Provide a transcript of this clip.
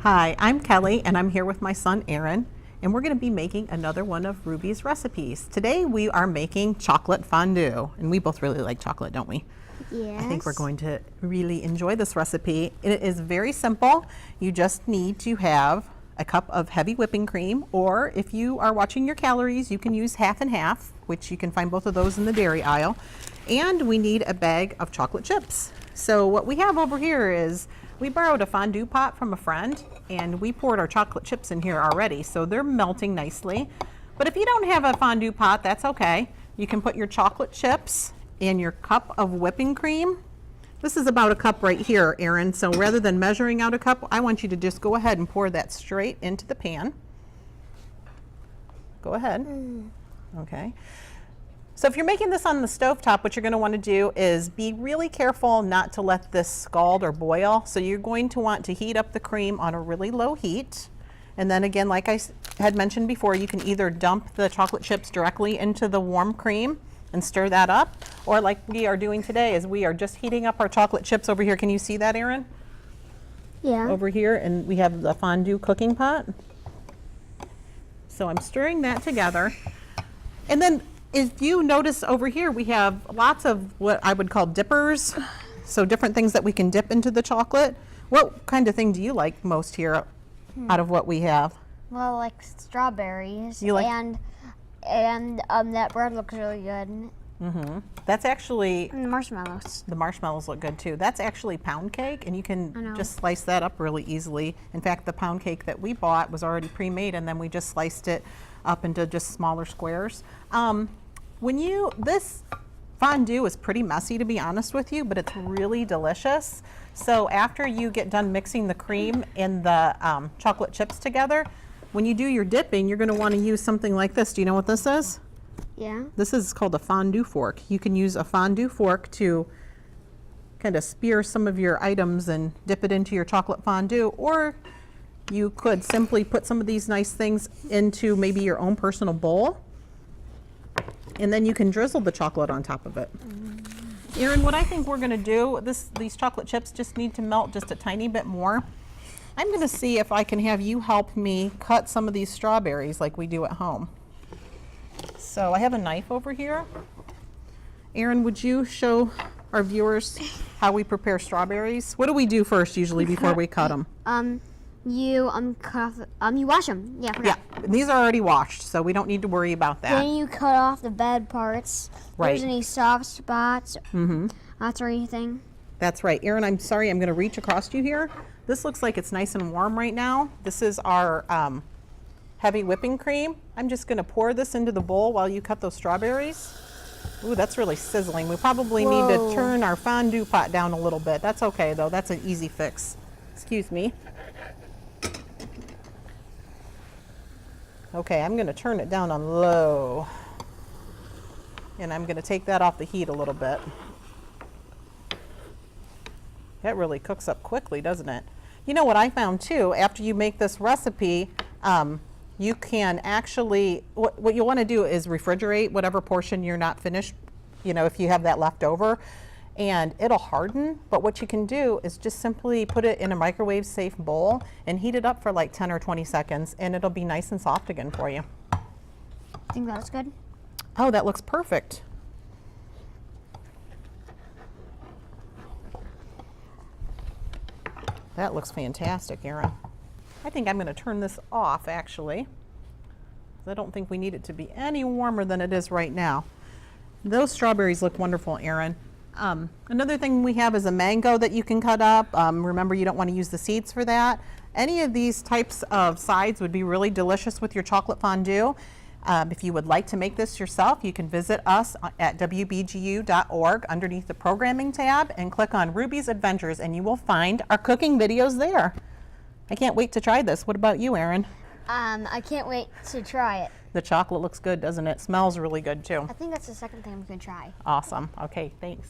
Hi, I'm Kelly and I'm here with my son Aaron, and we're going to be making another one of Ruby's recipes. Today we are making chocolate fondue, and we both really like chocolate, don't we? Yes. I think we're going to really enjoy this recipe. It is very simple. You just need to have a cup of heavy whipping cream, or if you are watching your calories, you can use half and half, which you can find both of those in the dairy aisle. And we need a bag of chocolate chips. So what we have over here is we borrowed a fondue pot from a friend, and we poured our chocolate chips in here already, so they're melting nicely. But if you don't have a fondue pot, that's okay. You can put your chocolate chips in your cup of whipping cream. This is about a cup right here, Aaron, so rather than measuring out a cup, I want you to just go ahead and pour that straight into the pan. Go ahead. Okay. So if you're making this on the stovetop, what you're going to want to do is be really careful not to let this scald or boil. So you're going to want to heat up the cream on a really low heat. And then again, like I had mentioned before, you can either dump the chocolate chips directly into the warm cream and stir that up, or like we are doing today is we are just heating up our chocolate chips over here. Can you see that, Aaron? Yeah. Over here, and we have the fondue cooking pot. So I'm stirring that together. And then if you notice over here, we have lots of what I would call dippers. So different things that we can dip into the chocolate. What kind of thing do you like most here out of what we have? Well, like strawberries. You like- and that bread looks really good. That's actually, And the marshmallows. the marshmallows look good too. That's actually pound cake, and you I can know. just slice that up really easily. In fact, the pound cake that we bought was already pre-made, and then we just sliced it up into just smaller squares. This fondue is pretty messy, to be honest with you, but it's really delicious. So after you get done mixing the cream and the chocolate chips together, when you do your dipping, you're going to want to use something like this. Do you know what this is? Yeah. This is called a fondue fork. You can use a fondue fork to kind of spear some of your items and dip it into your chocolate fondue, or you could simply put some of these nice things into maybe your own personal bowl, and then you can drizzle the chocolate on top of it. Aaron, what I think we're going to do, these chocolate chips just need to melt just a tiny bit more. I'm going to see if I can have you help me cut some of these strawberries like we do at home. So I have a knife over here. Aaron, would you show our viewers how we prepare strawberries? What do we do first usually before we cut them? You wash them. Yeah. Yeah, these are already washed, so we don't need to worry about that. Then you cut off the bad parts. Right. If there's any soft spots, or anything. That's right. Aaron, I'm sorry, I'm going to reach across you here. This looks like it's nice and warm right now. This is our heavy whipping cream. I'm just going to pour this into the bowl while you cut those strawberries. Ooh, that's really sizzling. We probably need to turn our fondue pot down a little bit. That's okay, though. That's an easy fix. Excuse me. Okay, I'm going to turn it down on low. And I'm going to take that off the heat a little bit. That really cooks up quickly, doesn't it? You know what I found too, after you make this recipe, you can actually, what you want to do is refrigerate whatever portion you're not finished, if you have that left over, and it'll harden. But what you can do is just simply put it in a microwave safe bowl and heat it up for like 10 or 20 seconds, and it'll be nice and soft again for you. Think that's good? Oh, that looks perfect. That looks fantastic, Aaron. I think I'm going to turn this off, actually. I don't think we need it to be any warmer than it is right now. Those strawberries look wonderful, Aaron. Another thing we have is a mango that you can cut up. Remember, you don't want to use the seeds for that. Any of these types of sides would be really delicious with your chocolate fondue. If you would like to make this yourself, you can visit us at wbgu.org underneath the programming tab and click on Ruby's Adventures, and you will find our cooking videos there. I can't wait to try this. What about you, Aaron? I can't wait to try it. The chocolate looks good, doesn't it? Smells really good too. I think that's the second thing I'm going to try. Awesome. Okay, thanks.